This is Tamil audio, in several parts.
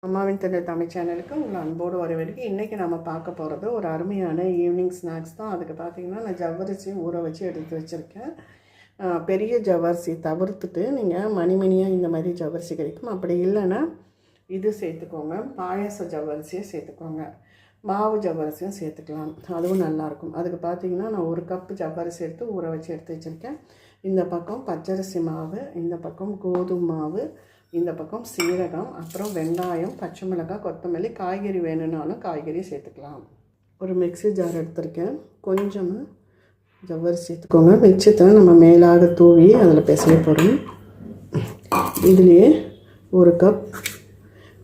அம்மாவின் தமிழ் சேனலுக்கு உங்களை அன்போடு வரவேற்க. இன்றைக்கி நம்ம பார்க்க போகிறது ஒரு அருமையான ஈவினிங் ஸ்நாக்ஸ் தான். அதுக்கு பார்த்திங்கன்னா நான் ஜவ்வரிசி ஊற வச்சு எடுத்து வச்சுருக்கேன். பெரிய ஜவ்வரிசி தவிர்த்துட்டு நீங்கள் மணிமணியாக இந்த மாதிரி ஜவ்வரிசி கிடைக்கும். அப்படி இல்லைன்னா இது சேர்த்துக்கோங்க, பாயாச ஜவ்வரிசியை சேர்த்துக்கோங்க, மாவு ஜவ்வரிசியும் சேர்த்துக்கலாம், அதுவும் நல்லாயிருக்கும். அதுக்கு பார்த்திங்கன்னா நான் 1 கப்பு ஜவ்வரிசி எடுத்து ஊற வச்சு எடுத்து வச்சுருக்கேன். இந்த பக்கம் பச்சரிசி மாவு, இந்த பக்கம் கோதுமை மாவு, இந்த பக்கம் சீரகம், அப்புறம் வெங்காயம், பச்சை மிளகாய், கொத்தமல்லி, காய்கறி வேணும்னாலும் காய்கறி சேர்த்துக்கலாம். ஒரு மிக்ஸி ஜார் எடுத்திருக்கேன். கொஞ்சமாக ஜவ்வரிசி சேர்த்துக்கோங்க. மிச்சத்தை நம்ம மேலாக தூவி அதில் பிசைய போகிறோம். இதுலேயே 1 கப்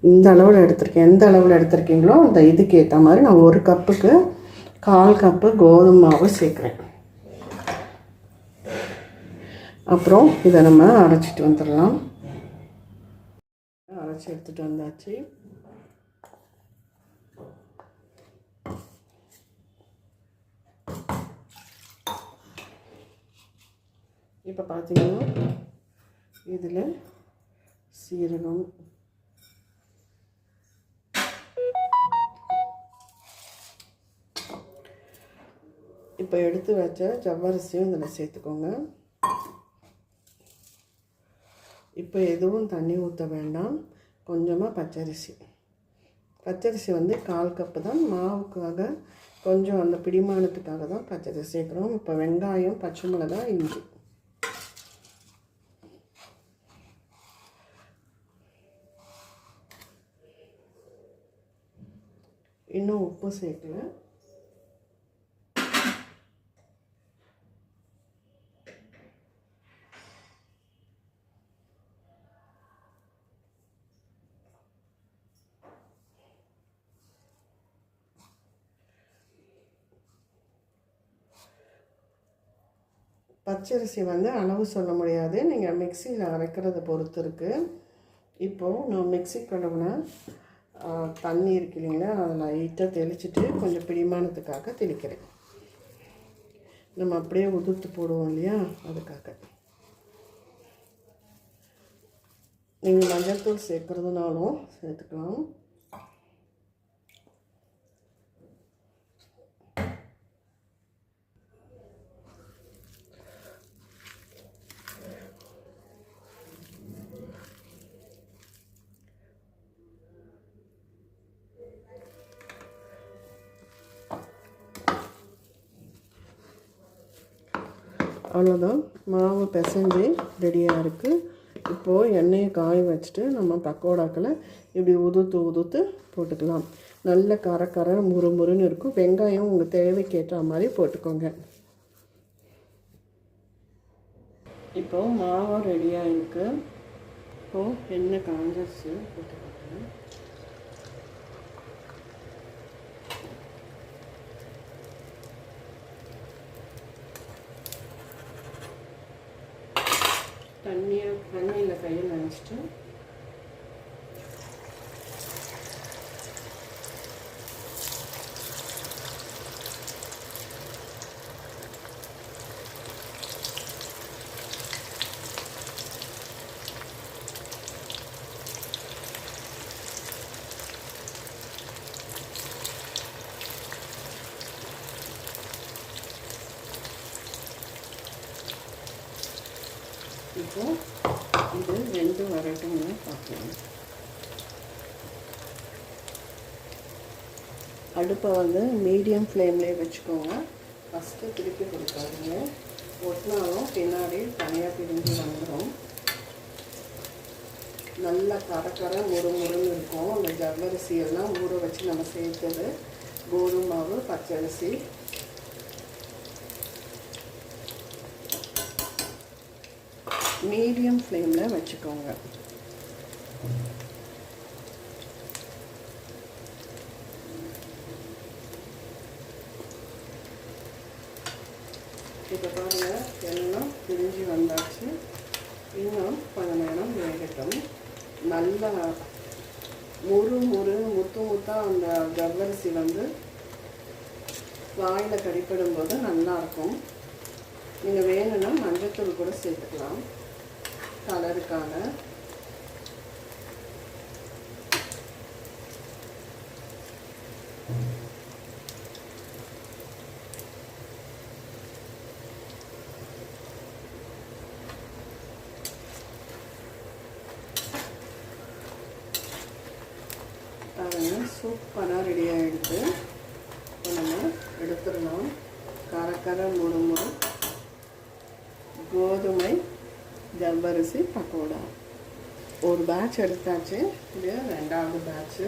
இந்த அளவில் எடுத்திருக்கேன். எந்த அளவில் எடுத்திருக்கீங்களோ அந்த இதுக்கு ஏற்ற மாதிரி நான் 1 கப்புக்கு 1/4 கப்பு கோதுமை மாவு சேர்க்குறேன். அப்புறம் இதை நம்ம அரைச்சிட்டு வந்துடலாம். அரைச்சி எடுத்துகிட்டு வந்தாச்சு. இப்போ பார்த்தீங்கன்னா இதில் சீரகம், இப்போ எடுத்து வச்ச ஜவ்வரிசியும் இதில் சேர்த்துக்கோங்க. இப்போ எதுவும் தண்ணி ஊற்ற வேண்டாம். கொஞ்சமாக பச்சரிசி வந்து 1/4 கப்பு தான். மாவுக்காக கொஞ்சம் அந்த பிடிமானத்துக்காக தான் பச்சரிசி சேர்க்குறோம். இப்போ வெங்காயம், பச்சை மிளகாய், இஞ்சி, இன்னும் உப்பு சேர்க்கல. பச்சரிசி வந்து அளவு சொல்ல முடியாது, நீங்கள் மிக்சியில் அரைக்கிறத பொறுத்து இருக்குது. இப்போது நான் மிக்சி கழுவுன தண்ணி இருக்கு இல்லைங்களா, அதை லைட்டாக தெளிச்சுட்டு கொஞ்சம் பிடிமானத்துக்காக தெளிக்கிறேன். நம்ம அப்படியே உதிர்த்து போடுவோம் இல்லையா, அதுக்காக. நீங்கள் மஞ்சள் தூள் சேர்க்குறதுனாலும் சேர்த்துக்கலாம். அவ்வளோதான், மாவு பிசைஞ்சு ரெடியாக இருக்குது. இப்போது எண்ணெயை காய வச்சுட்டு நம்ம பக்கோடாக்களை இப்படி உதுத்து போட்டுக்கலாம். நல்ல கரை முறுமுறுன்னு இருக்கும். வெங்காயம் உங்கள் தேவைக்கு ஏற்ற மாதிரி போட்டுக்கோங்க. இப்போது மாவு ரெடியாக இருக்குது. இப்போது எண்ணெய் காஞ்சிருச்சு, போட்டுக்கோங்க. தண்ணியில் கையில் நினச்சிட்டு இப்போ இது 2 வரட்டும்னு பார்க்கலாம். அடுப்பை வந்து மீடியம் ஃப்ளேம்லேயே வச்சுக்கோங்க. ஃபஸ்ட்டு திருப்பி கொடுக்காதீங்க, ஒட்டினாலும் பின்னாடி தனியாக பிரிஞ்சு வந்துடும். நல்ல கரை முறுமுறுன்னு இருக்கும். அந்த ஜவ்வரிசியெல்லாம் ஊற வச்சு நம்ம சேர்த்தது, கோதுமை மாவு, பச்சரிசி. மீடியம் ஃப்ளேமில் வச்சுக்கோங்க. இப்போ பாருங்கள், எல்லாம் பிரிஞ்சு வந்தாச்சு. இன்னும் கொஞ்சம் நேரம் வேகட்டும். நல்லா முத்தாக அந்த ஜவ்வரிசி வந்து வாயில் கடிப்படும் போது நல்லாயிருக்கும். நீங்கள் வேணும்னா மஞ்சத்தூள் கூட சேர்த்துக்கலாம் கலருக்காக. சூப்பராக ரெடி ஆகிடுது. இப்போ நம்ம எடுத்துடலாம். கர முறு முறு கோதுமை ஜவ்வரிசி பக்கோடா. ஒரு பேட்ச் எடுத்தாச்சு. இது 2வது பேட்ச்சு.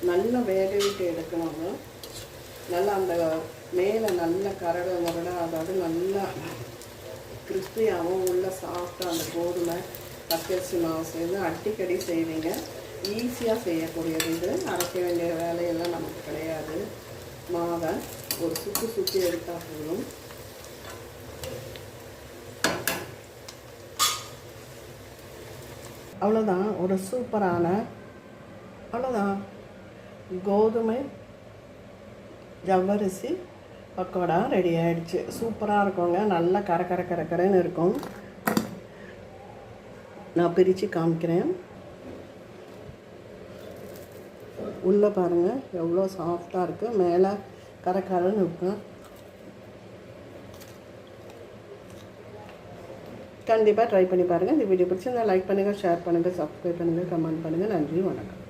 நல்லா வேக விட்டு எடுக்கணுங்க. நல்லா அந்த மேலே நல்ல கரடு முரடா, அதாவது நல்லா கிறிஸ்பியாகவும் உள்ள சாஃப்டாக அந்த கோதுமை பச்சரிசி மாவு சேர்ந்து அடிக்கடி செய்வீங்க. ஈஸியாக செய்யக்கூடியது இது. அரைக்க வேண்டிய வேலையெல்லாம் நமக்கு கிடையாது. மாவை ஒரு சுற்றி எடுத்தால் போதும். அவ்வளோதான். ஒரு சூப்பரான அவ்வளோதான் கோதுமை ஜவ்வரிசி பக்கோடா ரெடி ஆகிடுச்சு. சூப்பராக இருக்குங்க. நல்லா கரன்னு இருக்கும். நான் பிரித்து காமிக்கிறேன். உள்ளே பாருங்கள் எவ்வளோ சாஃப்டாக இருக்குது. மேலே கரன்னு இருக்கும். கண்டிப்பாக ட்ரை பண்ணி பாருங்கள். இந்த வீடியோ பிடிச்சிருந்தா லைக் பண்ணுங்கள், ஷேர் பண்ணுங்கள், சப்ஸ்கிரைப் பண்ணுங்கள், கமெண்ட் பண்ணுங்கள். நன்றி, வணக்கம்.